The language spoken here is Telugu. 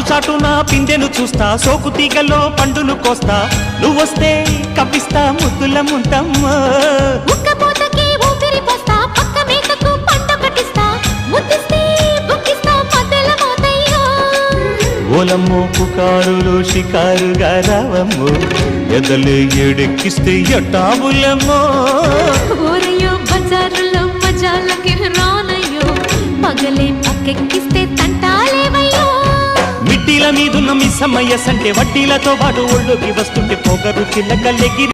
చాటున పిందెను చూస్తా, సోకు తీగలో పండును కోస్తా, నువ్వొస్తే కప్పిస్తా ముద్దుల ముంతమ్మో. ఉక్కపోతకి ఊపిరి పోస్తా, పక్క మేకకు పంట కట్టిస్తా, ముద్దిస్తే బుక్కిస్తా మధ్యల మోతయ్యో. ఓలమ్మో పుకారులు షికారుగా రావమ్మో, ఎదలే ఏడెక్కిస్తే ఎట్టాబులమ్మో. ఊరయ్యో బజారులో మజాలకి రానయ్యో, పగలే పక్కెక్కిస్తే తంటాలేవయ్యో. మిట్టిల మీదున్న మిస్సమ్మయ్య సంటే వడ్డీలతో పాటు ఒళ్ళోకి వస్తుంటే పొగరు చిల్లకల్లెగిరి